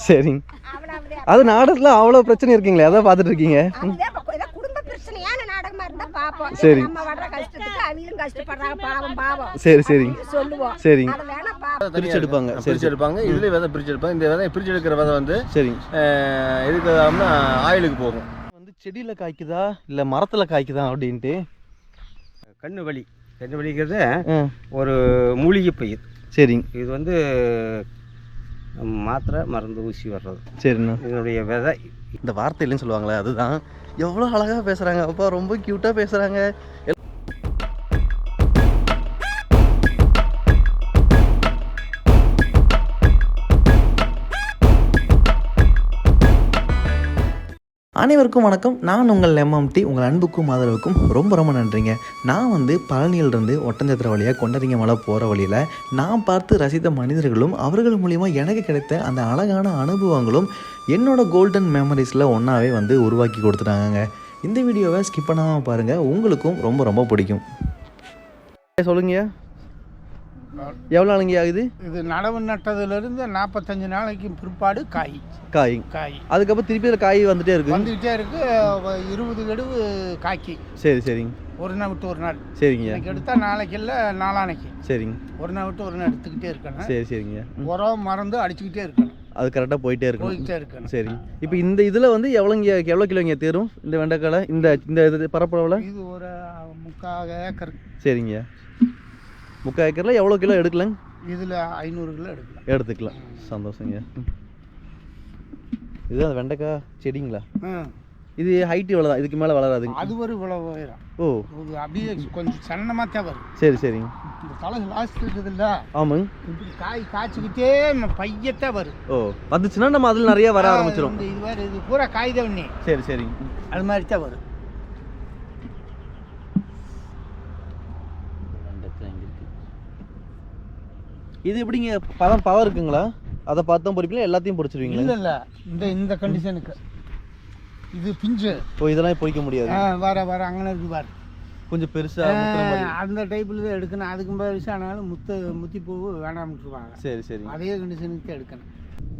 சரிங்க. அது நாடகத்துல அவ்வளோ பிரச்சனை இருக்கீங்களே, அதான் பார்த்துட்டு இருக்கீங்க. சரி சரி சரிங்க சரிங்க. பிரிச்சு எடுப்பாங்க. பிரிச்சு எடுப்பாங்க. இதுல விதை பிரிச்சு எடுப்பாங்க. இந்த விதை பிரிச்சு எடுக்கிற விதை வந்து சரிங்க எதுக்குன்னா ஆயிலுக்கு போகும். வந்து செடியில காய்க்குதா இல்ல மரத்துல காய்க்குதா அப்படின்ட்டு கண்ணு வலிங்கிறது ஒரு மூலிகை பயிர். சரிங்க. இது வந்து மாத்திரை மருந்து ஊசி வர்றது. சரிண்ணா. இதனுடைய விதை இந்த வார்த்தையிலன்னு சொல்லுவாங்களே, அதுதான். எவ்வளோ அழகாக பேசுகிறாங்க அப்பா, ரொம்ப க்யூட்டாக பேசுகிறாங்க. அனைவருக்கும் வணக்கம். நான் உங்கள் எம்எம்டி. உங்கள் அன்புக்கும் ஆதரவுக்கும் ரொம்ப ரொம்ப நன்றிங்க. நான் வந்து பழனியிலிருந்து ஒட்டஞ்சத்திர வழியாக கொண்டரிங்க மலை போகிற வழியில் நான் பார்த்து ரசித்த மனிதர்களும் அவர்கள் மூலிமா எனக்கு கிடைத்த அந்த அழகான அனுபவங்களும் என்னோடய கோல்டன் மெமரிஸில் ஒன்றாவே வந்து உருவாக்கி கொடுத்துட்டாங்க. இந்த வீடியோவை ஸ்கிப் பண்ணாமல் பாருங்கள், உங்களுக்கும் ரொம்ப ரொம்ப பிடிக்கும். சொல்லுங்க, எவ்வளோ நாளைங்க ஆகுது? இது நடவு நட்டதுலேருந்து 45 நாளைக்கு பிற்பாடு காய். அதுக்கப்புறம் திருப்பி அதில் காய் வந்துகிட்டே இருக்கு. 20 கடுவு காய்க்கு. சரி சரிங்க. ஒரு நாள் விட்டு ஒரு நாள். சரிங்க. இன்னைக்கு எடுத்தால் நாளைக்கு இல்லை நாளானைக்கு. சரிங்க. ஒரு நாள் விட்டு ஒரு நாள் எடுத்துக்கிட்டே இருக்கணும். சரி சரிங்க. உரம் மறந்து அடிச்சுக்கிட்டே இருக்கணும். அது கரெக்டாக போயிட்டே இருக்கணும். சரிங்க. இப்போ இந்த இதில் வந்து எவ்வளோ கிலோங்க தேரும் இந்த வெண்டைக்காலை இந்த பரப்பளவில்? இது ஒரு 3/4 ஏக்கர். சரிங்க. 3/4 ஏக்கரில் எவ்வளோ கிலோ எடுக்கலாங்க? இதில் 500 கிலோ எடுத்துக்கலாம். சந்தோஷங்க. இது அந்த வெண்டைக்காய் செடிங்களா? இது ஹைட் இவ்வளோ தான், இதுக்கு மேலே வளராது. அது ஒரு இவ்வளோ உயரம். ஓ, அப்படியே கொஞ்சம் சன்னமாக தான் வரும். சரி சரிங்க. இந்த தலை லாஸ்ட் இருக்குது இல்லை? ஆமாங்க. இப்படி காய் காய்ச்சிக்கிட்டே பையத்தான் வரும். ஓ, வந்துச்சுன்னா நம்ம அதில் நிறைய வர ஆரம்பிச்சிடும். இது வேறு, இது பூரா காய் தான் ஒன்று. சரி சரிங்க. அது மாதிரி தான் வரும். இது எப்படிங்க பவர் இருக்குங்களா? அதை பார்த்து தான் பொறிப்பீங்களா, எல்லாத்தையும் பொறிச்சிருவீங்களா? இல்லை இல்லை, இந்த கண்டிஷனுக்கு இது பிஞ்சு. ஓ, இதெல்லாம் பொறிக்க முடியாது. வர அங்கே இருக்கு பாரு, கொஞ்சம் பெருசா அந்த டைப்பில் தான் எடுக்கணும். அதுக்கு பெருசானாலும் முத்தி பூ வேணாம்ட்டுருவாங்க. சரி சரி, அதே கண்டிஷனுக்கு தான் எடுக்கணும்.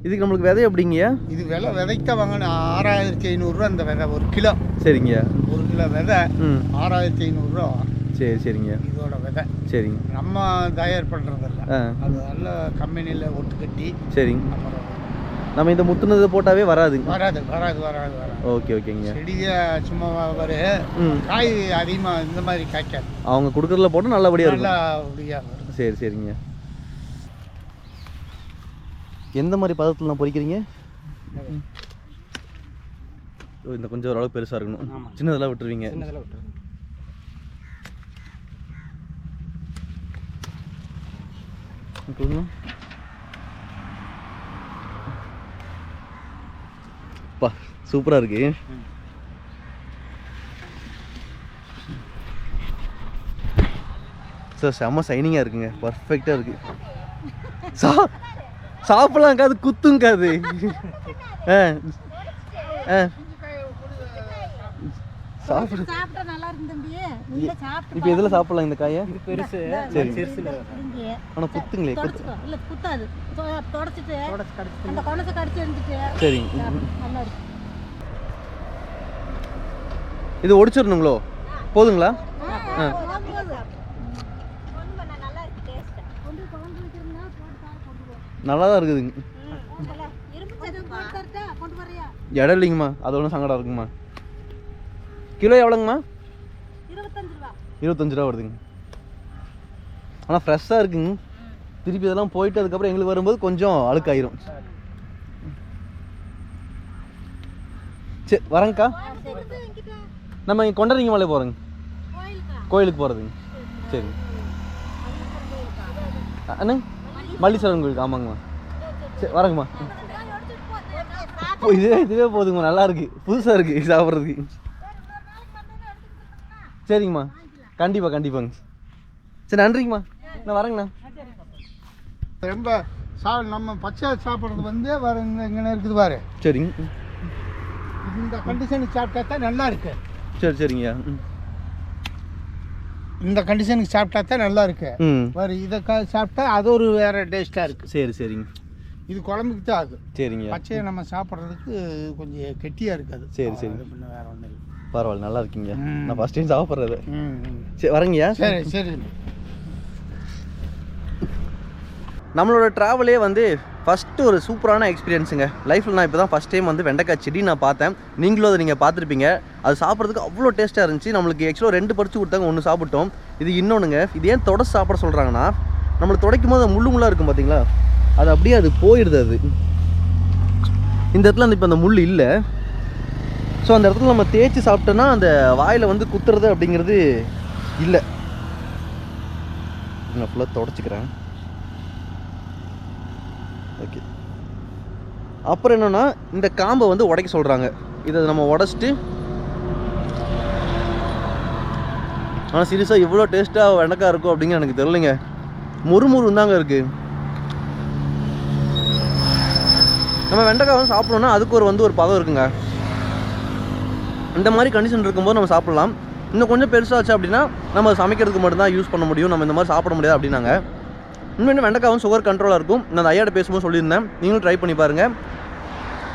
இதுக்கு நம்மளுக்கு விதை எப்படிங்கய்யா? இது விதைக்க வாங்கணும் 6500 அந்த விதை, ஒரு கிலோ. சரிங்க. ஒரு கிலோ விதை 6500 சரி சரிங்க. இதோட விதை. சரிங்க. நம்ம தயார் பண்ணுறதில்ல, அது நல்ல கம்பெனியில் ஒட்டு கட்டி. சரிங்க. அப்புறம் நம்ம இந்த முத்துனது போட்டாவே வராது. வராது. ஓகே ஓகேங்க. செடியை சும்மா வரும், காய் அதிகமாக இந்த மாதிரி காய்க்காது. அவங்க கொடுக்குறதுல போட்டு நல்லபடியாக இருக்கும். நல்லபடியாக வரும். சரி சரிங்க. எந்த மாதிரி பதத்தில் நான் பொறிக்கிறீங்க? இந்த கொஞ்சம் ஓரளவு பெருசாக இருக்கணும். சின்னதெல்லாம் விட்டுருவீங்க? சின்னதெல்லாம் விட்டுருவீங்க. சூப்பரா இருக்கு சார். செம்ம சைனிங்கா இருக்குங்க, பர்ஃபெக்டா இருக்கு. சாப்பிடலாம் காது, குத்தும் காது. இப்போ எதுல சாப்பிடலாம் இந்த காயை? பெருசு. ஆனா குத்துங்களே. இல்ல குத்தாது, தொடச்சிட்டு அந்த கொனசை கடிச்சு எடுத்துட்டு. சரிங்க. இது ஒடிச்சிடணுங்களோ? போதுங்களா? நல்லா தான் இருக்குதுங்க. இடம் இல்லைங்கம்மா, அது ஒன்றும் சங்கடம் இருக்குங்கம்மா. கிலோ எவ்வளோங்கம்மா? 25 ரூபா வருதுங்க. ஆனால் ஃப்ரெஷ்ஷாக இருக்குங்க. திருப்பி இதெல்லாம் போயிட்டு அதுக்கப்புறம் எங்களுக்கு வரும்போது கொஞ்சம் அழுக்காயிரும். சரி வரேங்க்கா. நம்ம இங்கே கொண்டரிங்க மலை போகிறோங்க, கோயிலுக்கு போகிறதுங்க. சரி அண்ணா, மல்லீஸ்வரன் கோயிலுக்கு. ஆமாங்கம்மா. சரி வரேங்கம்மா. இதுவே போதுங்கம்மா, நல்லா இருக்கு, புதுசாக இருக்குது சாப்பிட்றதுக்கு. சரிங்கம்மா, கண்டிப்பாங்க. சரி நன்றிங்கம்மா, நான் வரேங்கண்ணா. ரொம்ப நம்ம பச்சை சாப்பிட்றது வந்து வேறு இங்கே இருக்குது பாரு. சரிங்க. இந்த கண்டிஷனுக்கு சாப்பிட்டா தான் நல்லா இருக்கு. சரிங்க. இந்த கண்டிஷனுக்கு சாப்பிட்டா தான் நல்லா இருக்கு. வேறு இதை சாப்பிட்டா அது ஒரு வேறு டேஸ்ட்டாக இருக்குது. சரிங்க. இது குழம்புக்கு தான் ஆகும். சரிங்க. பச்சையை நம்ம சாப்பிட்றதுக்கு கொஞ்சம் கெட்டியாக இருக்காது. சரி சரி. பின்ன வேறு ஒன்றும் இல்லை. பரவாயில்ல, நல்லா இருக்கீங்க. நான் ஃபஸ்ட் டைம் சாப்பிட்றது. ம். சரி வரங்கய்யா. சரி சரி. நம்மளோட ட்ராவலே வந்து ஃபஸ்ட்டு ஒரு சூப்பரான எக்ஸ்பீரியன்ஸுங்க. லைஃப்பில் நான் இப்போ தான் ஃபஸ்ட் டைம் வந்து வெண்டைக்காய் செடி நான் பார்த்தேன். நீங்களும் அதை நீங்கள் பார்த்துருப்பீங்க. அது சாப்பிட்றதுக்கு அவ்வளோ டேஸ்ட்டாக இருந்துச்சு. நம்மளுக்கு ஆக்சுவலாக 2 பறித்து கொடுத்தாங்க, 1 சாப்பிட்டோம். இது இன்னொன்றுங்க, இது ஏன் தொடச்சி சாப்பிட சொல்கிறாங்கன்னா, நம்மளுக்கு துடைக்கும் போது முள்ளாக இருக்கும் பார்த்தீங்களா, அது அப்படியே அது போயிடுது. அது இந்த இடத்துல வந்து இப்போ அந்த முள் இல்லை. ஸோ அந்த இடத்துல நம்ம தேய்ச்சி சாப்பிட்டோன்னா அந்த வாயில் வந்து குத்துறது அப்படிங்கிறது இல்லை. நான் ஃபுல்லாக தொடச்சிக்கிறேன். ஓகே. அப்புறம் என்னென்னா இந்த காம்பை வந்து உடைக்க சொல்கிறாங்க. இதை நம்ம உடச்சிட்டு, ஆனால் சீரியஸாக இவ்வளோ டேஸ்ட்டாக வெண்டைக்காய் இருக்கும் அப்படிங்கிற எனக்கு தெரியலைங்க. முறுமுறு தாங்க இருக்குது. நம்ம வெண்டைக்காய் வந்து சாப்பிட்றோன்னா அதுக்கு ஒரு பதம் இருக்குங்க. இந்த மாதிரி கண்டிஷன் இருக்கும்போது நம்ம சாப்பிட்லாம். இன்னும் கொஞ்சம் பெருசாச்சு அப்படின்னா நம்ம சமைக்கிறதுக்கு மட்டும்தான் யூஸ் பண்ண முடியும், நம்ம இந்த மாதிரி சாப்பிட முடியாது அப்படின்னாங்க. இன்னும் வெண்டைக்காவும் சுகர் கண்ட்ரோலாக இருக்கும். நான் அந்த ஐயாட்ட பேசும்போது சொல்லியிருந்தேன், நீங்களும் ட்ரை பண்ணி பாருங்கள்.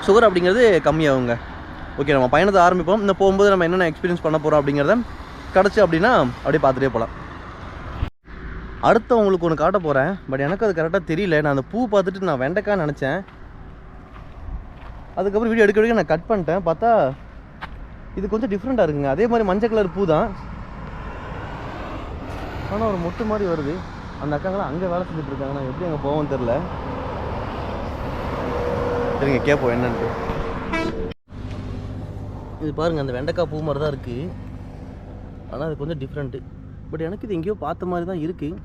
சுகர் அப்படிங்கிறது கம்மியாகுங்க. ஓகே, நம்ம பயணத்தை ஆரம்பிப்போம். இந்த போகும்போது நம்ம என்னென்ன எக்ஸ்பீரியன்ஸ் பண்ண போகிறோம் அப்படிங்கிறத கிடச்சி அப்படின்னா அப்படியே பார்த்துட்டே போகலாம். அடுத்த உங்களுக்கு ஒன்று காட்ட போகிறேன். பட் எனக்கு அது கரெக்டாக தெரியல. நான் அந்த பூ பார்த்துட்டு நான் வெண்டைக்காய் நினச்சேன். அதுக்கப்புறம் வீடியோ எடுக்க நான் கட் பண்ணிட்டேன். பார்த்தா இது கொஞ்சம் டிஃப்ரெண்ட்டாக இருக்குங்க. அதே மாதிரி மஞ்சள் கலர் பூ தான், ஆனால் ஒரு மொட்டு மாதிரி வருது. அந்த அக்காங்களாம் அங்கே வேலை செஞ்சுட்டு இருக்காங்க. நான் எப்படி அங்கே போவோம்னு தெரில. சரிங்க, கேட்போம் என்னன்ட்டு. இது பாருங்கள், அந்த வெண்டைக்காய் பூ மாதிரி தான் இருக்குது. ஆனால் அது கொஞ்சம் டிஃப்ரெண்ட்டு. பட் எனக்கு இது எங்கேயோ பார்த்த மாதிரி தான் இருக்குது,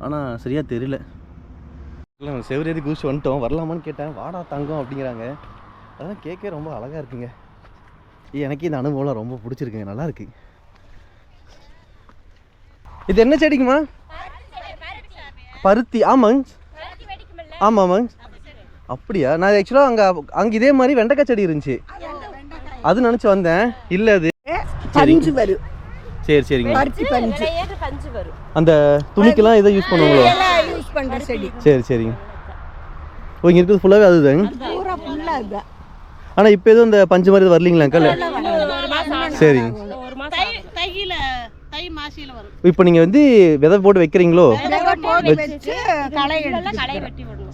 ஆனால் சரியாக தெரியல. இல்லை, செவரேறி குதிச்சு வந்துட்டோம். வரலாமான்னு கேட்டேன். வாடா தங்கம் அப்படிங்கிறாங்க. அதெல்லாம் கேட்க ரொம்ப அழகாக இருக்குங்க. எனக்கு இந்த அனுபவம்லாம் ரொம்ப பிடிச்சிருக்குங்க, நல்லா இருக்கு. இது என்ன செடிக்குமா? பருத்தி. ஆமாங்க ஆமாம். அப்படியா? நான் ஆக்சுவலாக அங்கே இதே மாதிரி வெண்டைக்காய் செடி இருந்துச்சு, அது நினச்சி வந்தேன். இல்லை, அது பஞ்சு வரும். சரி சரிங்க. பஞ்சு வரும். அந்த துணிக்கெல்லாம் இதை யூஸ் பண்ணுவாங்களோ? யூஸ் பண்ணுற செடி. சரி சரிங்க. ஓ, இங்கே இருக்கிறது ஃபுல்லாகவே அதுதாங்க. பூரா ஃபுல்லாக அதுதான். ஆனால் இப்போ எதுவும் இந்த பஞ்சு மாதிரி வரலீங்களா அக்கா? சரிங்க. இப்போ நீங்கள் வந்து விதை போட்டு வைக்கிறீங்களோ?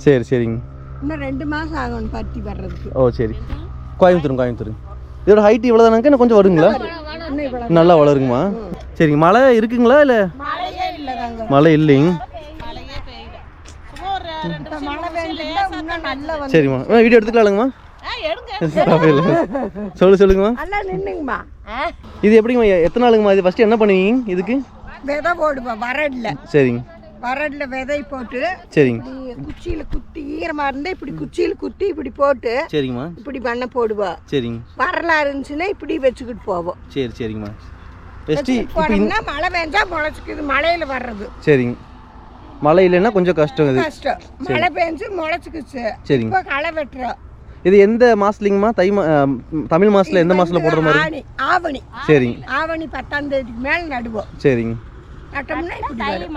சரி சரிங்க. இன்னும் 2 மாதம் ஆகும் பருத்தி வர்றதுக்கு. ஓ சரி. கோயம்புத்தூர். இதோட ஹைட் இவ்வளோ தானாக்கா, இன்னும் கொஞ்சம் வருங்களா? நல்லா வளருங்கம்மா. சரிங்க. மழை இருக்குங்களா? இல்லை, மழை இல்லைங்க. சரிம்மா, வீடியோ எடுத்துக்கலாம்ங்கம்மா. சொல்லுங்கம்மா. இது எப்படிங்கம்மா, எத்தனை நாளுங்கம்மா? இது ஃபர்ஸ்ட் என்ன பண்ணுவீங்க இதுக்கு? விதை போடுவோம் வரட்ல. சரிங்க. வரட்ல விதை போட்டு சரிங்க. குச்சியில குத்தி ஈரமா இருந்தா இப்படி குச்சியில குத்தி இப்படி போட்டு சரிங்கம்மா இப்படி பண்ண போடுவோம். சரிங்க. வரலா இருந்துச்சுன்னா இப்படி வச்சுக்கிட்டு போவோம். சரி சரிங்கம்மா. போனோம்னா மழை பெஞ்சா முளைச்சிக்குது, மழையில வர்றது. சரிங்க. மழை இல்லைன்னா கொஞ்சம் கஷ்டம். இது கஷ்டம். மழை பெஞ்சு முளைச்சிக்குச்சு. சரிங்க. இப்போ களை வெட்டுறோம். இது எந்த மாசத்துலங்கம்மா? தமிழ் மாசத்துல எந்த மாசத்துல போடுற மாதிரி? ஆவணி. சரிங்க. ஆவணி 10ஆம் தேதிக்கு மேல நடுவோம். சரிங்க. நட்டோம்னா இப்படி வரும்.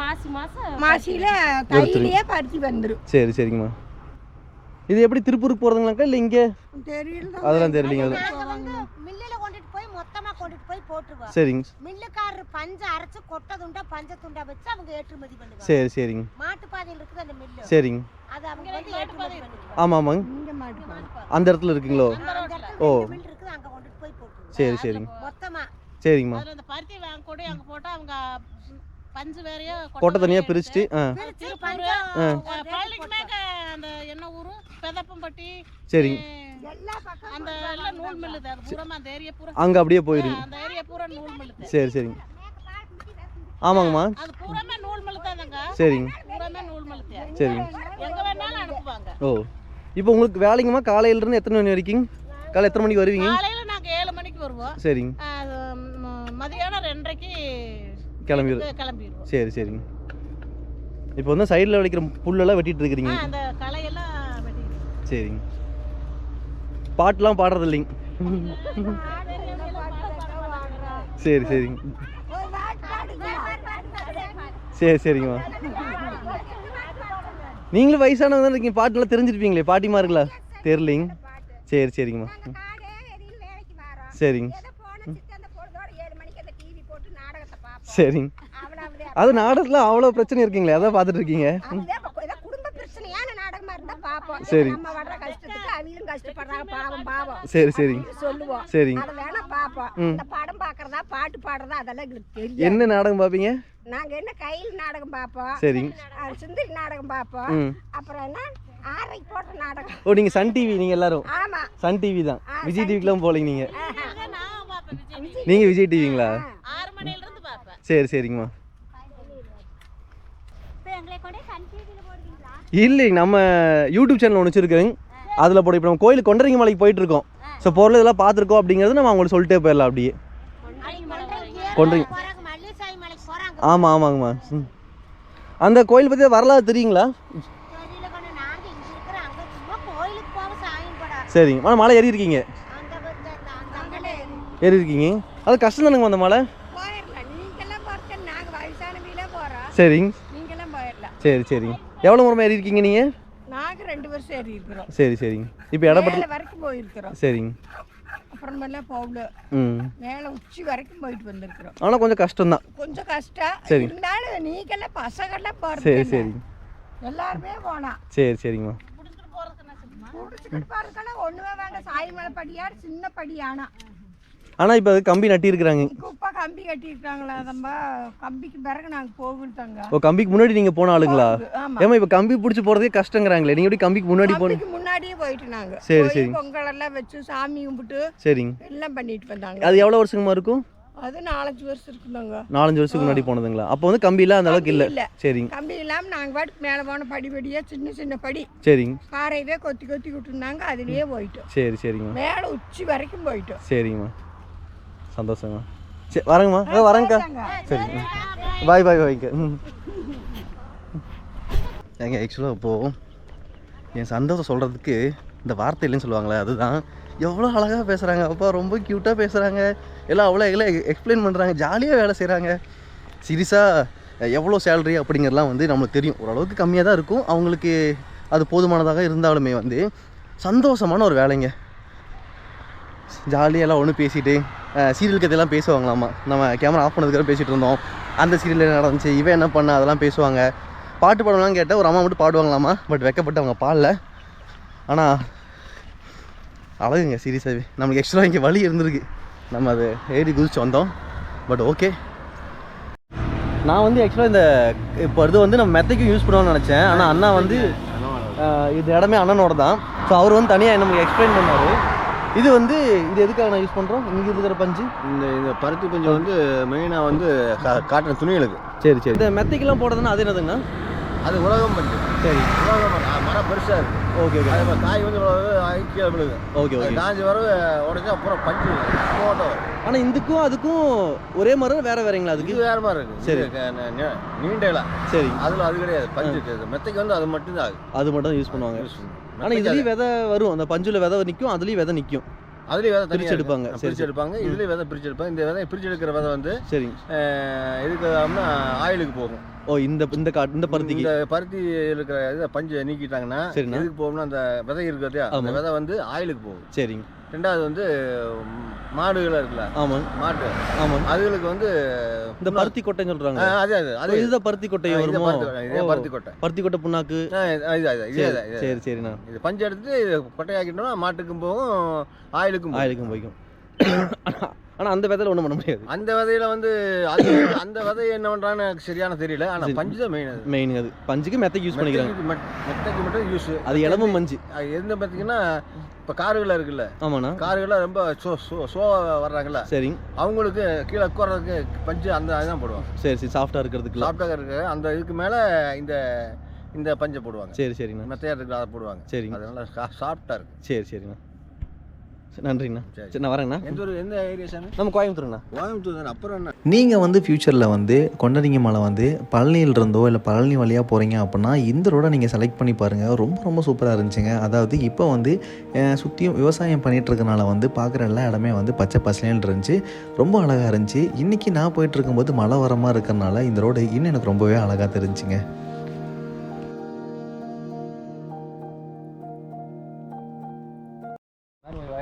மாசியில தையிலேயே பருத்தி வந்துடும். சரி சரிங்கம்மா. இது எப்படி திருப்பூருக்கு போறதுங்களாக்கா இல்லை இங்கே? தெரியல, அதெல்லாம் தெரியலீங்க. மில்லில் கொண்டுட்டு போய் மொத்தமாக கொண்டுட்டு போய் போட்டுருவோம். சரிங்க. மில்லுக்காரர் பஞ்சை அரைச்சு கொட்டை துண்டா பஞ்ச துண்டா வச்சு அவங்க ஏற்றுமதி பண்ணுவாங்க. சரி சரிங்க. மாட்டு பாதையில் இருக்குது அந்த மில்லு. சரிங்க. அது அவங்க வந்து ஏற்றுமதி பண்ணுவாங்க. ஆமாங்க. அந்த இடத்துல இருக்குங்களோ? ஓ மில் இருக்குது, அங்கே கொண்டுட்டு போய் போட்டுருவோம். சரி சரிங்க. மொத்தமாக. சரிங்கம்மா. அந்த பருத்தி வாங்க கூட அங்கே போட்டால் அவங்க பஞ்சு வேறையோ கொட்டை தனியாக பிரிச்சுட்டு அந்த என்ன ஊரு பெதப்பம்பட்டி. சரிங்க. அந்த எல்லாம் நூல் மில்லு அது பூரா அந்த ஏரியா பூரா அங்கே அப்படியே போயிடுங்க. அந்த ஏரியா பூரா நூல் மில்லு. சரி சரிங்க. ஆமாங்கம்மா. அது பூராமே நூல் மில்லு தானங்க. சரிங்க. பூராமே நூல் மில்லு. சரிங்க. எங்க வேணாலும் அனுப்புவாங்க. ஓ, இப்போ உங்களுக்கு வேலைங்கம்மா காலையிலேருந்து எத்தனை மணி வரைக்கும்? காலை எத்தனை மணிக்கு வருவீங்க? காலையில் நாங்கள் 7 மணிக்கு வருவோம். சரிங்க. மதியானம் 2:30க்கு கிளம்பிடுவோம். சரி சரிங்க. இப்போ வந்து சைடில் விளைக்கிற புல்லெல்லாம் வெட்டிட்டு இருக்கிறீங்க? அந்த களையெல்லாம் வெட்டிடுவோம். சரிங்க. பாட்டுலாம் பாடுறது இல்லைங்க? சரி சரிங்க. சரி சரிங்கம்மா. நீங்களும் வயசானவங்க தான் இருக்கீங்க, பாட்டுலாம் தெரிஞ்சிருப்பீங்களே, பாட்டிமா இருக்கலாம் தெரியலிங்க. சரி சரிங்கம்மா. சரிங்க சரிங்க. அது நாடகத்தில் அவ்வளோ பிரச்சனை இருக்கீங்களே, அதான் பார்த்துட்டு இருக்கீங்க. சரி சரி சரிங்க சரிங்க. படம் பாக்குறதா பாட்டு பாடுறதா அதெல்லாம் எங்களுக்கு தெரியும். என்ன நாடகம் பார்ப்பீங்க? நாங்க என்ன கையில் நாடகம் பார்ப்போம், சரிங்க. சுந்தரி நாடகம் பார்ப்போம், அப்புறம் என்ன ஆரைக்கு போட்ட நாடகம். ஓ நீங்கள் சன் டிவி, நீங்கள் எல்லாரும் ஆமா சன் டிவி தான், விஜய் டிவிக்கெலாம் போகலைங்க நீங்கள்? நான் பார்ப்பேன் நீங்கள் விஜய் டிவிங்களா? 6 மணில இருந்து பார்ப்பேன். சரி சரிங்கம்மா. எங்களை கொண்டே சன் டிவில போடுவீங்களா? இல்லைங்க, நம்ம யூடியூப் சேனல் ஒன்று வச்சுருக்கேங்க, அதில் போட. இப்போ நம்ம கோயிலுக்கு கொண்டரிங்க மலைக்கு போயிட்டுருக்கோம். ஸோ பொருள் இதெல்லாம் பார்த்துருக்கோம் அப்படிங்கிறது நம்ம அவங்களுக்கு சொல்லிட்டே போயிடலாம் அப்படியே. கொண்டரிங்க ஆமாம் ஆமாங்கம்மா. அந்த கோயில் பற்றி வரலாறு தெரியுங்களா? சரிங்க. ஆனால் மலை ஏறி இருக்கீங்க? ஏறி இருக்கீங்க. அது கஷ்டம் தானுங்க அந்த மலை? சரிங்க சரி சரிங்க. எவ்வளோ முறை ஏறி இருக்கீங்க நீங்கள்? நாங்க 2 வருஷம் ஏறி இருக்கிறோம். சரி சரிங்க. இப்போ இடப்பட்ட வரைக்கும் போயிருக்கிறோம். சரிங்க. அப்புறமெல்லாம் போகல, மேலே உச்சி வரைக்கும் போயிட்டு வந்திருக்கிறோம். ஆனால் கொஞ்சம் கஷ்டம்தான். கொஞ்சம் கஷ்டம். சரி. இருந்தாலும் நீங்கெல்லாம் பசங்கள்லாம் போகிறது. சரி சரிங்க. எல்லாருமே போனா. சரி சரிங்கம்மா. பிடிச்சிக்கிட்டு போகிறதுக்கெல்லாம் ஒன்றுமே வேண்டாம். சாய்மலை படியாடு சின்ன படியானா. ஆனால் இப்போ கம்பி நட்டியிருக்கிறாங்க. குப்பை கம்பி கட்டியிருக்காங்களா? நம்ம கம்பிக்கு பிறகு நாங்கள் போகிட்டாங்க. ஓ கம்பிக்கு முன்னாடி நீங்கள் போன ஆளுங்களா? ஆமாம். ஏமா இப்போ கம்பி பிடிச்சி போகிறதே கஷ்டங்கிறாங்களே, நீங்கள் எப்படி கம்பிக்கு முன்னாடி கம்பிக்கு முன்னாடியே போயிட்டு நாங்கள். சரி சரி. பொங்கல் எல்லாம் வச்சு சாமி கும்பிட்டு சரிங்க எல்லாம் பண்ணிட்டு வந்தாங்க. அது எவ்வளோ வருஷமா இருக்கும்? அது 4-5 வருஷம் இருக்குதாங்க. 4-5 வருஷத்துக்கு முன்னாடி போனதுங்களா? அப்போ வந்து கம்பிலாம் அந்த அளவுக்கு இல்லை. சரிங்க. கம்பி இல்லாமல் நாங்கள் பாட்டுக்கு மேலே போன படிப்படியாக சின்ன சின்ன படி. சரிங்க. பாறையவே கொத்தி கொத்தி விட்டுருந்தாங்க, அதுலேயே போயிட்டோம். சரி சரிங்க. மேலே உச்சி வரைக்கும் போயிட்டோம். சரிங்கம்மா சந்தோஷங்கம்மா. சரி வரேங்கம்மா. வரேங்க்கா. சரிங்க. பாய் பாய் பாய்ங்க. ஏங்க ஆக்சுவலாக இப்போது என் சந்தோஷம் சொல்கிறதுக்கு இந்த வார்த்தை இல்லைன்னு சொல்லுவாங்களே, அதுதான். எவ்வளோ அழகாக பேசுகிறாங்க அப்பா, ரொம்ப க்யூட்டாக பேசுகிறாங்க, எல்லாம் அவ்வளோ எக்ஸ்பிளைன் பண்ணுறாங்க, ஜாலியாக வேலை செய்கிறாங்க. சீரியஸாக எவ்வளோ சேலரி அப்படிங்கிறலாம் வந்து நம்மளுக்கு தெரியும், ஓரளவுக்கு கம்மியாக தான் இருக்கும், அவங்களுக்கு அது போதுமானதாக இருந்தாலுமே வந்து சந்தோஷமான ஒரு வேலைங்க. ஜாலியாக எல்லாம் ஒன்று பேசிட்டு சீரியல் கதையெல்லாம் பேசுவாங்களாம்மா. நம்ம கேமரா ஆஃப் பண்ணதுக்காக பேசிகிட்டு இருந்தோம், அந்த சீரியல் என்ன நடந்துச்சு, இவன் என்ன பண்ண, அதெல்லாம் பேசுவாங்க. பாட்டு பாடலாம் கேட்டால் ஒரு அம்மா மட்டும் பாடுவாங்களாம்மா, பட் வெக்கப்பட்டு அவங்க பாடல. ஆனால் அழகுங்க சீரியஸாகவே. நம்மளுக்கு எக்ஸ்ட்ரா இங்கே வலி இருந்திருக்கு, நம்ம அதை ஏறி குதிச்சு வந்தோம். But okay. நான் வந்து ஆக்சுவலாக இந்த இப்போ இது வந்து நம்ம மெத்தைக்கும் யூஸ் பண்ணுவோம்னு நினச்சேன். ஆனால் அண்ணா வந்து இது இடமே அண்ணனோட தான். ஸோ அவர் வந்து தனியாக நம்மளுக்கு எக்ஸ்பிளைன் பண்ணார். இது வந்து இது எதுக்காக நான் யூஸ் பண்ணுறோம், இங்கே இருக்கிற பஞ்சு, இந்த பருத்தி பஞ்சு வந்து மெயினாக வந்து காட்டுற துணிகளுக்கு. சரி சரி. இந்த மெத்தைக்கெல்லாம் போடுறதுன்னா அது என்னதுங்கண்ணா? அது உலகம் பஞ்சு. சரி. உலகம் மரம் பெருசாக இருக்குது. Okay okay. அது காய் வந்து கீழே விழுது. Okay okay. காஞ்சி வர உடனே அப்புறம் பஞ்சு போட்டோ. ஆனால் இதுக்கும் அதுக்கும் ஒரே மரம் வேறு வேறங்களா? அதுக்கு இது வேறு மாதிரி இருக்குது. சரி. நீண்ட இலை. சரி. அதில் அது கிடையாது, பஞ்சு இருக்குது. மெத்தைக்கு வந்து அது மட்டும்தான் ஆகுது, அது மட்டும் யூஸ் பண்ணுவாங்க. ஆனால் இதுலேயும் விதை வரும், அந்த பஞ்சில் விதை நிற்கும், அதுலேயும் விதை நிற்கும், அதுலேயும் விதை பிரித்து எடுப்பாங்க. பிரித்து எடுப்பாங்க. இதுலேயும் விதை பிரித்து எடுப்பாங்க. இந்த விதை பிரித்து எடுக்கிற விதை வந்து சரி எதுக்கு ஆயிலுக்கு போகும். ஓ இந்த பருத்திக்கு, இந்த பருத்தி இருக்கிற இதை பஞ்சு நீக்கிட்டாங்கன்னா சரி எதுக்கு போகணும்னா அந்த விதை இருக்கிறது, அந்த விதை வந்து ஆயிலுக்கு போகும். சரிங்க. ரெண்டாவது வந்து மாடுகள் இருக்குல்ல, ஆமாம் மாட்டு, ஆமாம் அதுகளுக்கு வந்து இந்த பருத்தி கொட்டைன்னு சொல்கிறாங்க. அது இதுதான் பருத்தி கொட்டை வருமோ? பருத்தி கொட்டை, பருத்தி கொட்டை புண்ணாக்கு. சரி சரிண்ணா. இது பஞ்சு எடுத்துட்டு இது கொட்டையாக்கிட்டோம்னா மாட்டுக்கும் போகும், ஆயிலுக்கும் போய்க்கும். ஆனால் அந்த விதையில ஒன்றும் பண்ண முடியாது. அந்த விதையில வந்து அந்த விதை என்ன பண்ணுறான்னு எனக்கு சரியான தெரியல. ஆனால் பஞ்சு தான் மெயின். அது பஞ்சுக்கு மெத்தைக்கு யூஸ் பண்ணிக்கிறாங்க. மெத்தைக்கு மட்டும் யூஸ். அது இளமும் மஞ்சு. அது எந்த பார்த்தீங்கன்னா இப்போ காருகளில் இருக்குல்ல, ஆமாண்ணா, காருகளில் ரொம்ப வர்றாங்கல்ல, சரி அவங்களுக்கு கீழே உட்கார்றதுக்கு பஞ்சு அந்த அதுதான் போடுவாங்க. சரி சரி. சாஃப்டாக இருக்கு அந்த இதுக்கு மேலே இந்த பஞ்சை போடுவாங்க. சரி சரிண்ணா. மெத்தையாக இருக்குது அதை போடுவாங்க. சரி, அதனால சாஃப்டாக இருக்குது. சரி சரிண்ணா. நன்றிண்ணா. சரி நான் வரேங்கண்ணா. எந்த ஏரியா சாமி? நம்ம கோயம்புத்தூர்ண்ணா. கோயம்புத்தூர் தானே. அப்புறம் என்ன, நீங்கள் வந்து ஃப்யூச்சரில் வந்து கொண்டரிங்க மலை வந்து பழனியில் இருந்தோ இல்லை பழனி வழியாக போகிறீங்க அப்படின்னா இந்த ரோடை நீங்கள் செலக்ட் பண்ணி பாருங்கள். ரொம்ப ரொம்ப சூப்பராக இருந்துச்சுங்க. அதாவது இப்போ வந்து சுற்றியும் விவசாயம் பண்ணிகிட்ருக்கனால வந்து பார்க்குற எல்லா இடமே வந்து பச்சை பசலேன்னு இருந்துச்சு, ரொம்ப அழகாக இருந்துச்சு. இன்றைக்கி நான் போயிட்டு இருக்கும்போது மழை வரமாக இருக்கிறனால இந்த ரோடு இன்னும் எனக்கு ரொம்பவே அழகாக தெரிஞ்சுங்க.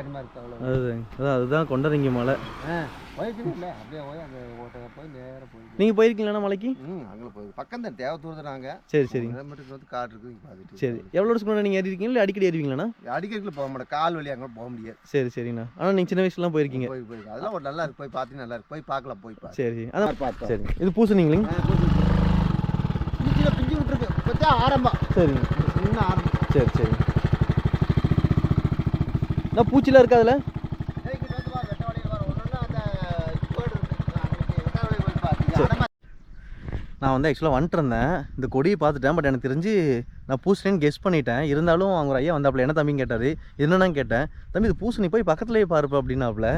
காரியமாக இருக்குது அவ்வளோ. அதுதான் கொண்டரங்கி மலை. போயிருக்கீங்க இல்லை? அப்படியே போய் அந்த ஓட்டை போய் நேராக போய். நீங்கள் போயிருக்கீங்களா மலைக்கு? அங்கே போய் பக்கம் தான் தேவத்தூர் தான் நாங்கள். சரி சரி. கிலோமீட்டருக்கு வந்து காடு இருக்குது பார்த்துட்டு. சரி, எவ்வளோ வருஷம் முன்னாடி நீங்கள் ஏறிருக்கீங்களா இல்லை அடிக்கடி ஏறிவீங்களாண்ணா? அடிக்கடிக்கு போக மாட்டேன், கால் வழி அங்கே போக முடியாது. சரி சரிண்ணா. ஆனால் நீங்கள் சின்ன வயசுலாம் போயிருக்கீங்க? போயிருக்கேன். அதெல்லாம் ஒரு நல்லா இருக்கு, போய் பார்த்தீங்கன்னா நல்லா இருக்கு, போய் பார்க்கலாம், போய் பார்த்து. சரி அதான் பார்த்தோம். சரி. இது பூசணிங்களா? பிஞ்சு விட்டுருக்கு, இப்போ ஆரம்பம். சரிங்க, இன்னும் ஆரம்பம். சரி சரி. நான் பூச்சிலாம் இருக்கா அதில்? நான் வந்து ஆக்சுவலாக வந்துட்டு இருந்தேன், இந்த கொடியை பார்த்துட்டேன். பட் எனக்கு தெரிஞ்சு நான் பூசணின்னு கெஸ் பண்ணிட்டேன். இருந்தாலும் அவங்க ஒரு ஐயா வந்தாப்புல என்ன தம்பின்னு கேட்டார். என்னென்னு கேட்டேன். தம்பி இது பூசணி, போய் பக்கத்துலேயே பாருப்பா அப்படின்னாப்புல.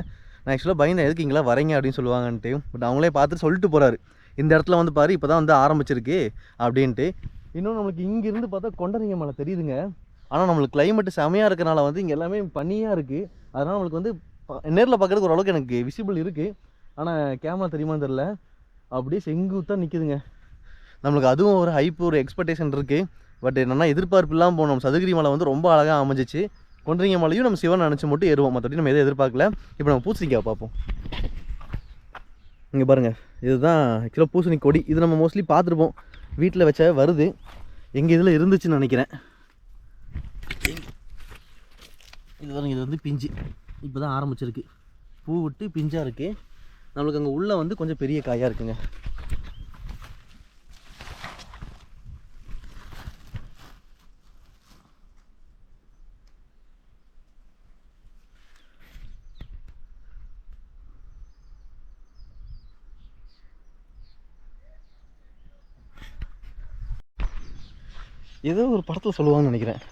நான் ஆக்சுவலாக பயந்தேன், எதுக்கு இங்கெல்லாம் வரீங்க அப்படின்னு சொல்லுவாங்கன்ட்டு. பட் அவங்களே பார்த்துட்டு சொல்லிட்டு போகிறாரு, இந்த இடத்துல வந்து பாரு இப்போ தான் வந்து ஆரம்பிச்சிருக்கு அப்படின்ட்டு. இன்னும் நம்மளுக்கு இங்கேருந்து பார்த்தா கொண்டரங்கி மலை தெரியுதுங்க. ஆனால் நம்மளுக்கு கிளைமேட்டு செமையாக இருக்கிறனால வந்து இங்கே எல்லாமே பனியாக இருக்குது. அதனால் நம்மளுக்கு வந்து நேரில் பார்க்குறதுக்கு ஓரளவுக்கு எனக்கு விசிபிள் இருக்குது. ஆனால் கேமரா தெரியுமான்னு தெரில, அப்படியே செங்குத்தாக நிற்குதுங்க. நம்மளுக்கு அதுவும் ஒரு ஹைப், ஒரு எக்ஸ்பெக்டேஷன் இருக்குது. பட் என்னென்னா எதிர்பார்ப்பு இல்லாமல் போனோம். சதுரகிரி மலை வந்து ரொம்ப அழகாக அமைஞ்சிச்சு. கொண்டரங்கி மலையும் நம்ம சிவன் நினச்சி மட்டும் ஏறுவோம், மற்றபடி நம்ம எதுவும் எதிர்பார்க்கல. இப்போ நம்ம பூசணிக்காய் பார்ப்போம். இங்கே பாருங்கள், இதுதான் ஆக்சுவலாக பூசணி கொடி. இது நம்ம மோஸ்ட்லி பார்த்துருப்போம், வீட்டில் வச்ச வருது. எங்கள் இதில் இருந்துச்சுன்னு நினைக்கிறேன். இது பாருங்க, இது வந்து பிஞ்சு இப்போ தான் ஆரம்பிச்சிருக்கு. பூ விட்டு பிஞ்சாக இருக்குது. நம்மளுக்கு அங்கே உள்ளே வந்து கொஞ்சம் பெரிய காயாக இருக்குங்க. ஏதோ ஒரு படத்தில் சொல்லுவாங்கன்னு நினைக்கிறேன்,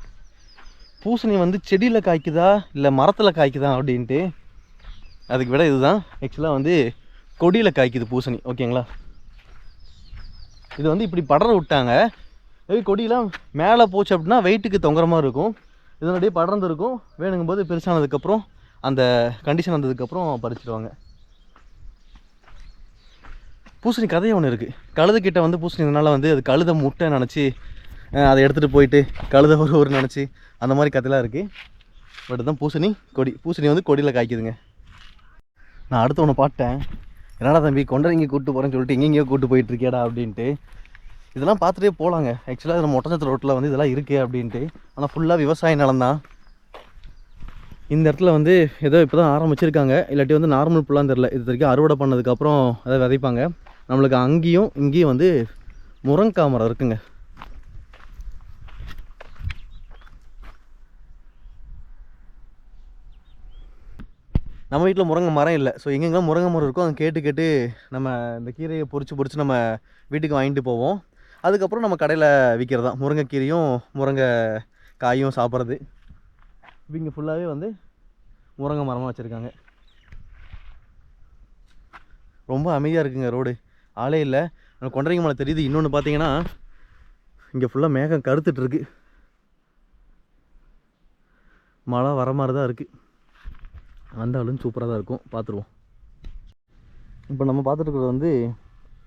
பூசணி வந்து செடியில் காய்க்குதா இல்லை மரத்தில் காய்க்குதா அப்படின்ட்டு. அதுக்கு விட இதுதான் ஆக்சுவலாக வந்து கொடியில் காய்க்குது பூசணி. ஓகேங்களா? இது வந்து இப்படி படர விட்டாங்க. கொடியெலாம் மேலே போச்சு அப்படின்னா வெயிட்டுக்கு தொங்குற மாதிரி இருக்கும். இதனுடைய படர்ந்து இருக்கும். வேணுங்கும் போது பெருசானதுக்கப்புறம் அந்த கண்டிஷன் வந்ததுக்கப்புறம் பறிச்சிடுவாங்க. பூசணி கதையை ஒன்று இருக்குது. கழுதுக்கிட்ட வந்து பூசணி இதனால் வந்து அது கழுதை முட்டை நினச்சி அதை எடுத்துகிட்டு போயிட்டு கழுதை ஒரு நினச்சி அந்த மாதிரி கதையெல்லாம் இருக்குது. பட் இதுதான் பூசணி கொடி. பூசணி வந்து கொடியில் காய்க்குதுங்க. நான் அடுத்து ஒன்று பார்த்தேன், என்னடா தம்பி கொண்டரங்கி கூப்பிட்டு போகிறேன்னு சொல்லிட்டு எங்கெங்கேயோ கூப்பிட்டு போயிட்டுருக்கேடா அப்படின்ட்டு. இதெல்லாம் பார்த்துட்டே போகலாங்க. ஆக்சுவலாக நம்ம ஒட்டஞ்சத்திர ரோட்டில் வந்து இதெல்லாம் இருக்குது அப்படின்ட்டு. ஆனால் ஃபுல்லாக விவசாய நிலம் தான். இந்த இடத்துல வந்து ஏதோ இப்போ தான் ஆரம்பிச்சிருக்காங்க, இல்லாட்டி வந்து நார்மல் புல்லான்னு தெரில. இது வரைக்கும் அறுவடை பண்ணதுக்கப்புறம் அதை விதைப்பாங்க. நம்மளுக்கு அங்கேயும் இங்கேயும் வந்து முருங்கைக்காய் மரம் இருக்குங்க. நம்ம வீட்டில் முருங்கை மரம் இல்லை. ஸோ எங்கெங்கெல்லாம் முருங்கை மரம் இருக்கோ அங்கே கேட்டு கேட்டு நம்ம இந்த கீரையை பொறிச்சு நம்ம வீட்டுக்கு வாங்கிட்டு போவோம். அதுக்கப்புறம் நம்ம கடையில் விற்கிறது தான் முருங்கைக்கீரையும் முருங்கை காயும் சாப்பிட்றது. இப்போ இங்கே ஃபுல்லாகவே வந்து முருங்கை மரமாக வச்சுருக்காங்க. ரொம்ப அமைதியாக இருக்குங்க ரோடு, ஆளே இல்லை. கொண்டரங்கி மலை தெரியுது. இன்னொன்று பார்த்தீங்கன்னா இங்கே ஃபுல்லாக மேகம் கருத்துட்ருக்கு, மழை வர மாதிரி தான் இருக்குது. வந்தாலும் சூப்பராக தான் இருக்கும், பார்த்துருவோம். இப்போ நம்ம பார்த்துட்டு வந்து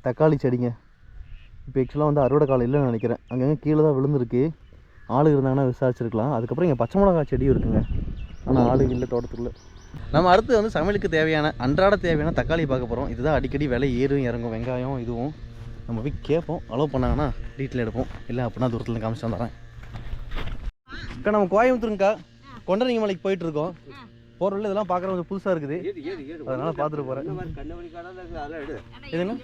தக்காளி செடிங்க. இப்போ ஆக்சுவலாக வந்து அறுவடை காலம் இல்லைன்னு நினைக்கிறேன். அங்கங்கே கீழே தான் விழுந்துருக்கு. ஆளு இருந்தாங்கன்னா விசாரிச்சிருக்கலாம். அதுக்கப்புறம் இங்கே பச்சை மிளகா செடியும் இருக்குங்க, ஆனால் ஆளு இல்லை தோட்டத்துக்குள்ளே. நம்ம அடுத்து வந்து சமையலுக்கு தேவையான அன்றாட தேவையான தக்காளி பார்க்க போகிறோம். இதுதான் அடிக்கடி விலை ஏறும் இறங்கும். வெங்காயம் இதுவும் நம்ம போய் கேட்போம், அலோவ் பண்ணாங்கன்னா டீட்டெயில் எடுப்போம், இல்லை அப்படின்னா தூரத்தில் காமிச்சு வந்துடுறேன். அக்கா நம்ம கோயம்புத்தூருங்கக்கா கொண்டரங்கி மலைக்கு போயிட்டுருக்கோம். போகிற வழியில் இதெல்லாம் பார்க்குற கொஞ்சம் புதுசாக இருக்குது, அதனால் பார்த்துட்டு போகிறேன். எதுங்க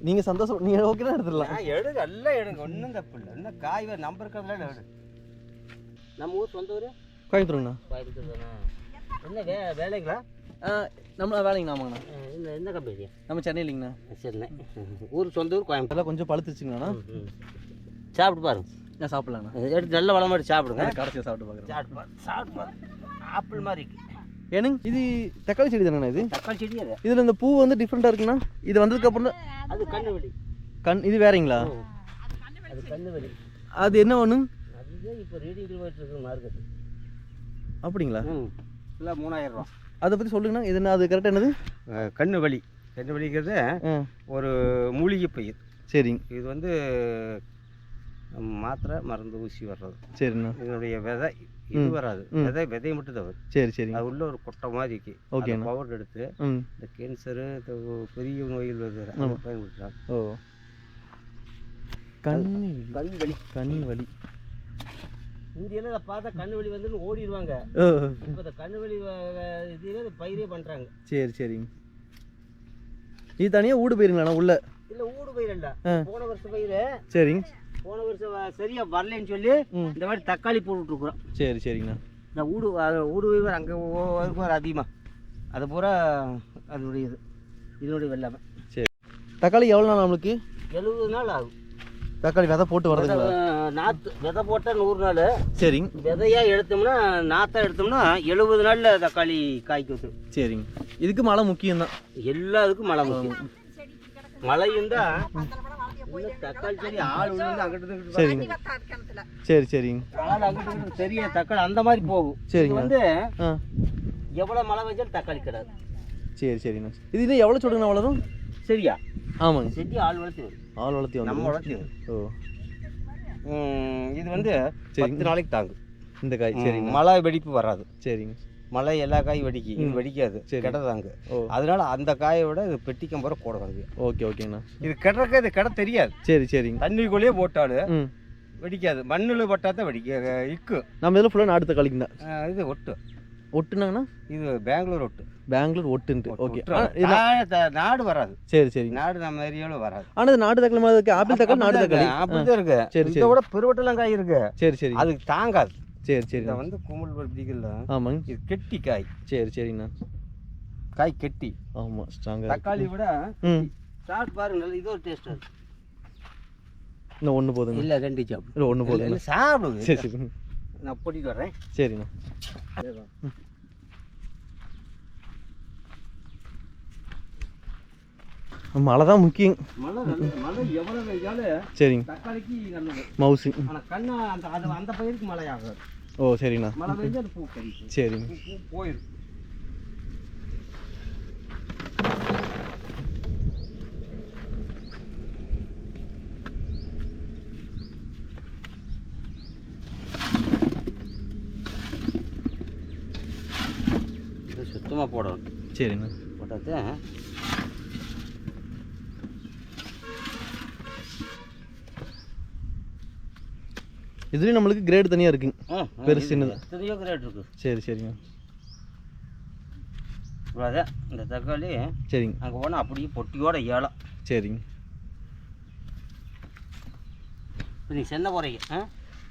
நீங்கள் சந்தோஷம், நீங்கள் ஓகே தான் எடுத்துடலாம். எடுங்க, எல்லாம் எடுங்க, ஒன்றும் தப்பு இல்லை. இன்னும் காய் நம்பர் இருக்கிறதுல எடு. நம்ம ஊர் சொந்த ஊர் கோயம்புத்தூருங்கண்ணா. கோயம்புத்தூர். என்ன வேலைங்களா? நம்ம வேலைங்கண்ணா. ஆமாங்கண்ணா. என்ன கம்பெனி? நம்ம சென்னை இல்லைங்கண்ணா. சென்னை. ஊர் சொந்த ஊர் கோயம்புத்தூர். எல்லாம் கொஞ்சம் பழுத்துச்சுங்கண்ணா. சாப்பிட்டு பாருங்க. நான் சாப்பிட்லாங்கண்ணா. எடுத்து நல்ல வளம் மாதிரி சாப்பிடுங்க. கடைசியாக சாப்பிட்டு பார்க்குறேன். சாப்பிட்டு பாருங்க. ஆப்பிள் மாதிரி இருக்கு. ஏனுங்க இது தக்காளி செடி தானேண்ணா? இது தக்காளி செடி. அது இதில் இந்த பூ வந்து டிஃப்ரெண்ட்டாக இருக்குண்ணா. இது வந்ததுக்கப்புறம் தான் அது கண்ணுவெளி. இது வேறீங்களா? அது கண்ணுவெளி. அது என்ன ஒன்று? அதுதான் இப்போ ரீடிங்கில் போயிட்டு இருக்கு மார்க்கெட். அப்படிங்களா? இல்லை 3000 ரூபா. அதை பற்றி சொல்லுங்கண்ணா. இது என்ன, அது கரெக்டாக என்னது? கண்ணுவெளி. கண்ணுவெளிங்கிறது ஒரு மூலிகை பயிர். சரிங்க. இது வந்து மாத்திரை மருந்து ஊசி வர்றது. சரிண்ணா. இதனுடைய விதை இது வராது, விதையை மட்டும் தவிர. சரி. அது உள்ள ஒரு கொட்டை மாதிரி இருக்கு. ஓகேண்ணா. பவுடர் எடுத்து இந்த கேன்சரு, பெரிய நோய்கள் வருது பயன்படுத்துறாங்க. ஓ, கண் வலி இந்தியெல்லாம் பார்த்தா கண்ணு வலி வந்து ஓடிடுவாங்க. இப்போ இந்த கண்ணு வலி இதுல பயிரே பண்றாங்க. சரிங்க. இது தனியாக ஊடு பயிருங்களாண்ணா உள்ள? இல்லை, ஊடு பயிர் இல்லை, போன வருஷம் பயிர். சரிங்க. போன வருஷம் சரியா வரலன்னு சொல்லி இந்த மாதிரி தக்காளி போட்டுட்ருக்குறோம். சரிங்கண்ணா. இந்த ஊடு பயிர் அங்கே அதிகமாக அது பூரா அதனுடைய இதனுடைய வெள்ளாமை. சரி. தக்காளி எவ்வளோ நாள் நம்மளுக்கு? 70 நாள் ஆகும். தக்காளி விதை போட்டு வரதுங்களா? நாற்று விதை போட்டால் 100 நாள். சரிங்க. விதையாக எடுத்தோம்னா, நாற்றாக எடுத்தோம்னா 70 நாளில் தக்காளி காய்க்க வந்துடும். சரிங்க. இதுக்கு மழை முக்கியம்தான். எல்லாத்துக்கும் மழை முக்கியம். மழை இருந்தால் தக்காளி செடி ஆள் வந்து அங்கிட்டு. சரிங்க. ஆள் அங்கிட்டு பெரிய தக்காளி அந்த மாதிரி போகும். சரிங்க. வந்து எவ்வளோ மழை பெஞ்சாலும் தக்காளி கிடையாது. சரிங்கண்ணா. இது இன்னும் எவ்வளோ சொல்லுங்கண்ணா வளரும்? சரியா? ஆமாங்க. செடி ஆள் வளர்த்தி வரும். நம்ம வளர்த்தி வரும். ஓ, இது வந்து 10 நாளைக்கு தாங்கும் இந்த காய். சரிங்க. மழை வெடிப்பு வராது. சரிங்க. மழை எல்லா காயும் வெடிக்கும், இது வெடிக்காது, கிடதாங்க. அதனால அந்த காயை விட இது பெட்டிக்கம் போகிற கூட தாங்க. ஓகேண்ணா. இது கிடக்க இது கிட தெரியாது. சரிங்க. தண்ணிக்குள்ளேயே போட்டாலும் வெடிக்காது. மண்ணில் பட்டா தான் வெடிக்க இக்கு. நம்ம இதில் ஃபுல்லாக நாட்டு தக்காளிக்கு தான். இது ஒட்டுனாங்கண்ணா? இது பெங்களூர் ஒட்டு. பெங்களூர் ஒட்டுன்ட்டு. ஓகே. நாடு வராது. சரி. நாடு நம்ம ஏரியாவில் வராது. ஆனால் இது நாட்டு தக்காளி மாதிரி இருக்கு. ஆப்பிள் தக்காளி நாட்டு தக்காளி அப்படி தான் இருக்கு. இதை விட பெருவட்டெல்லாம் காய் இருக்கு. சரி. அதுக்கு தாங்காது. சரி. இதை வந்து கும்பல் பருத்திகள். ஆமாங்க. இது கெட்டி காய். சரிங்கண்ணா. காய் கெட்டி. ஆமாம், ஸ்ட்ராங்காக. தக்காளி விட சாப்பிட்டு பாருங்க, இது ஒரு டேஸ்ட் இருக்கு. இன்னும் ஒன்று போதுங்க? இல்லை, 2 சாப்பிடு. இல்லை, ஒன்று போதுங்க. சாப்பிடுங்க. சரி. நான் போட்டிட்டு வர்றேன். சரிண்ணா. மழை தான் முக்கியம். மழை எவ்வளோ பெய்ஞ்சாலும் சரிங்க. தக்காளிக்கு நல்லது. மவுசு. ஆனால் கண்ணா அந்த பயிருக்கு மழை ஆகாது. ஓ, சரிண்ணா. மழை பெய்ஞ்சா அது பூ கறிக்கும். சரிங்க. பூ போயிடும். இது சுத்தமாக போடணும். சரிண்ணா. போட்டாச்சு. இதுலேயும் நம்மளுக்கு கிரேடு தனியாக இருக்குங்க. பெருசு சின்னது எத்தனையோ கிரேட் இருக்குது. சரிங்க. அதான் இந்த தக்காளி. சரிங்க. அங்கே போனால் அப்படியே பொட்டியோட ஏலம். சரிங்க. நீங்கள் சென்னை போகிறீங்க?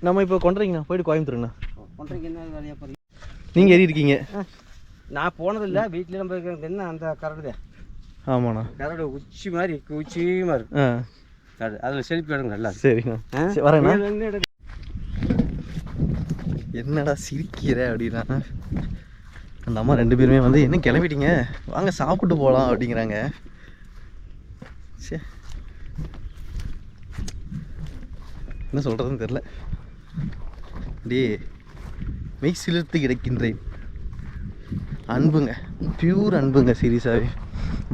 நம்ம இப்போ கொண்டுறீங்கண்ணா, போயிட்டு கோயம்புத்தூருங்கண்ணா. கொண்டுறீங்க என்ன வேலையாக போகிறீங்க? நீங்கள் ஏறி இருக்கீங்க? நான் போனதில்லை, வீட்டில் நம்ம இருக்கிறது. என்ன அந்த கரடு தான்? ஆமாண்ணா. கரடு உச்சி மாதிரி இருக்கு. அதில் செல்ஃபி எடுங்க. நல்லா. சரிங்கண்ணா. வரேண்ணா. என்னடா சிரிக்கிற அப்படின்னா, அந்த அம்மா 2 பேருமே வந்து என்ன கிளம்பிட்டீங்க, வாங்க சாப்பிட்டு போகலாம் அப்படிங்கிறாங்க. சரி, என்ன சொல்கிறதுன்னு தெரில. டே மெய் சிலிர்த்து கிடக்கின்றேன். அன்புங்க, பியூர் அன்புங்க. சீரியஸாகவே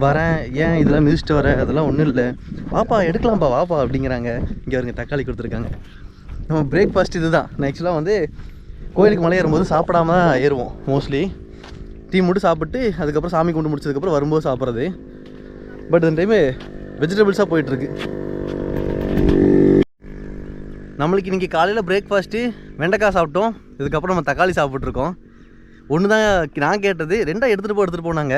வரேன், ஏன் இதெல்லாம் மிதிச்சுட்டு வர, அதெல்லாம் ஒன்றும் இல்லை, வாப்பா எடுக்கலாம்ப்பா வாப்பா அப்படிங்கிறாங்க. இங்கே வருங்க தக்காளி கொடுத்துருக்காங்க. நம்ம பிரேக்ஃபாஸ்ட் இது தான். நான் ஆக்சுவலாக வந்து கோயிலுக்கு மலை ஏறும்போது சாப்பிடாம தான் ஏறுவோம் மோஸ்ட்லி. டீ மட்டும் சாப்பிட்டு அதுக்கப்புறம் சாமி கும்பிட்டு முடிச்சதுக்கப்புறம் வரும்போது சாப்பிட்றது. பட் இந்த டைமு வெஜிடபிள்ஸாக போயிட்டுருக்கு. நம்மளுக்கு இன்றைக்கி காலையில் பிரேக்ஃபாஸ்ட்டு வெண்டைக்காய் சாப்பிட்டோம். இதுக்கப்புறம் நம்ம தக்காளி சாப்பிட்ருக்கோம். ஒன்று தான் நான் கேட்டது, 2 எடுத்துகிட்டு போனாங்க.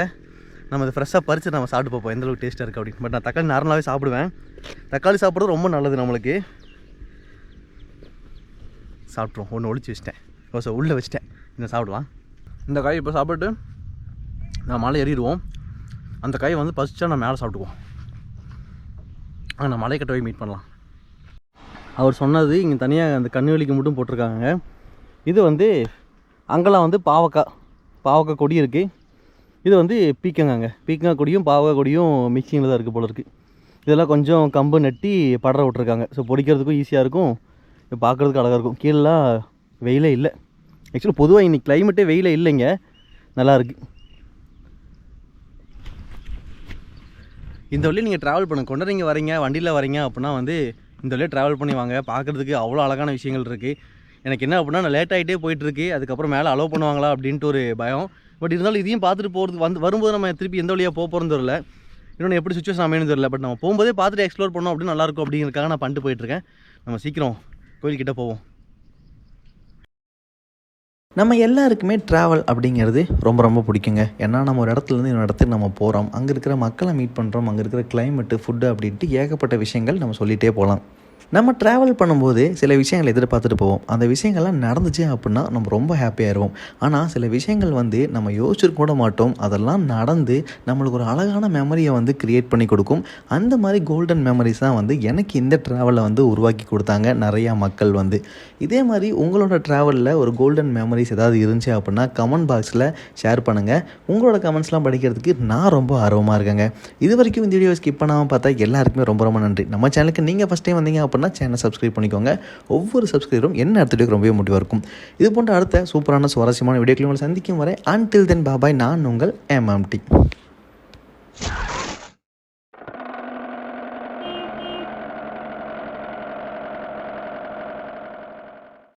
நம்ம இதை ஃப்ரெஷ்ஷாக பறித்து நம்ம சாப்பிட்டு பார்ப்போம் எந்தளவுக்கு டேஸ்ட்டாக இருக்குது அப்படின்னு. பட் நான் தக்காளி நார்மலாகவே சாப்பிடுவேன். தக்காளி சாப்பிட்றது ரொம்ப நல்லது நம்மளுக்கு. சாப்பிட்ருவோம். ஒன்று ஒழிச்சு வச்சிட்டேன், உள்ளே வச்சிட்டேன். இன்னும் சாப்பிடுவான். இந்த காய் இப்போ சாப்பிட்டு நான் மலை ஏறிடுவோம். அந்த காயை வந்து பசிச்சா நான் மேலே சாப்பிட்டுக்குவோம். நான் மலை கட்ட போய் மீட் பண்ணலாம். அவர் சொன்னது இங்கே தனியாக அந்த கண்ணுவலிக்கு மட்டும் போட்டிருக்காங்க. இது வந்து அங்கெல்லாம் வந்து பாவக்காய் கொடி இருக்குது. இது வந்து பீக்கங்காய் கொடியும் பாவக்காய் கொடியும் மிக்சிங்கில் தான் இருக்குது போல இருக்குது. இதெல்லாம் கொஞ்சம் கம்பு நட்டி படர விட்ருக்காங்க. ஸோ பொடிக்கிறதுக்கும் ஈஸியாக இருக்கும், பார்க்குறதுக்கு அழகாக இருக்கும். கீழெலாம் வெயிலே இல்லை. ஆக்சுவலி பொதுவாக இன்றைக்கி கிளைமேட்டே வெயிலே இல்லைங்க, நல்லாயிருக்கு. இந்த வழியில் நீங்கள் ட்ராவல் பண்ண கொண்டறீங்க வரீங்க வண்டியில் வரீங்க அப்படின்னா வந்து இந்த வழியாக ட்ராவல் பண்ணி வாங்க. பார்க்குறதுக்கு அவ்வளோ அழகான விஷயங்கள் இருக்குது. எனக்கு என்ன அப்படின்னா நான் லேட் ஆகிட்டே போயிட்டுருக்கு. அதுக்கப்புறம் மேலே அலோவ் பண்ணுவாங்களா அப்படின்ட்டு ஒரு பயம். பட் இருந்தாலும் இதையும் பார்த்துட்டு போகிறதுக்கு வரும்போது நம்ம திருப்பி எந்த வழியாக போகிறோன்னு தெரியல. இன்னொன்று எப்படி சுச்சுவேஷன் அமையணும் தெரியல. பட் நம்ம போகும்போதே பார்த்துட்டு எக்ஸ்ப்ளோர் பண்ணோம் அப்படின்னு நல்லாயிருக்கும் அப்படிங்கிறதுக்காக நான் பண்ணிட்டு போயிட்டுருக்கேன். நம்ம சீக்கிரம் கோயில்கிட்ட போவோம். நம்ம எல்லாருக்குமே ட்ராவல் அப்படிங்கிறது ரொம்ப ரொம்ப பிடிக்குங்க. ஏன்னா நம்ம ஒரு இடத்துலேருந்து இன்னொரு இடத்துக்கு நம்ம போகிறோம், அங்கே இருக்கிற மக்களை மீட் பண்ணுறோம், அங்கே இருக்கிற கிளைமேட்டு, ஃபுட்டு அப்படின்ட்டு ஏகப்பட்ட விஷயங்கள் நம்ம சொல்லிகிட்டே போகலாம். நம்ம ட்ராவல் பண்ணும்போது சில விஷயங்களை எதிர்பார்த்துட்டு போவோம். அந்த விஷயங்கள்லாம் நடந்துச்சு அப்படின்னா நம்ம ரொம்ப ஹாப்பியாகிடுவோம். ஆனால் சில விஷயங்கள் வந்து நம்ம யோசிச்சிருக்க கூட மாட்டோம். அதெல்லாம் நடந்து நம்மளுக்கு ஒரு அழகான மெமரியை வந்து க்ரியேட் பண்ணி கொடுக்கும். அந்த மாதிரி கோல்டன் மெமரிஸ் தான் வந்து எனக்கு இந்த ட்ராவலில் வந்து உருவாக்கி கொடுத்தாங்க நிறையா மக்கள் வந்து. இதே மாதிரி உங்களோட ட்ராவலில் ஒரு கோல்டன் மெமரிஸ் ஏதாவது இருந்துச்சு அப்படின்னா கமெண்ட் பாக்ஸில் ஷேர் பண்ணுங்கள். உங்களோட கமெண்ட்ஸ்லாம் படிக்கிறதுக்கு நான் ரொம்ப ஆர்வமாக இருக்கேங்க. இது வரைக்கும் இந்த வீடியோ ஸ்கிப் பண்ணாமல் பார்த்தா எல்லாருக்குமே ரொம்ப ரொம்ப நன்றி. நம்ம சேனலுக்கு நீங்கள் ஃபஸ்ட் டைம் வந்தீங்க அப்படின்னா சேனலை சப்ஸ்கிரைப் பண்ணிக்கோங்க. ஒவ்வொரு சப்ஸ்கிரைபரும் என்ன அடுத்த ரொம்பவே மோட்டிவாக இருக்கும். இது போன்ற அடுத்த சூப்பரான சுவாரஸ்யமான வீடியோக்களை உங்களை சந்திக்கும் வரை until then bye bye. நான் உங்கள் MMT.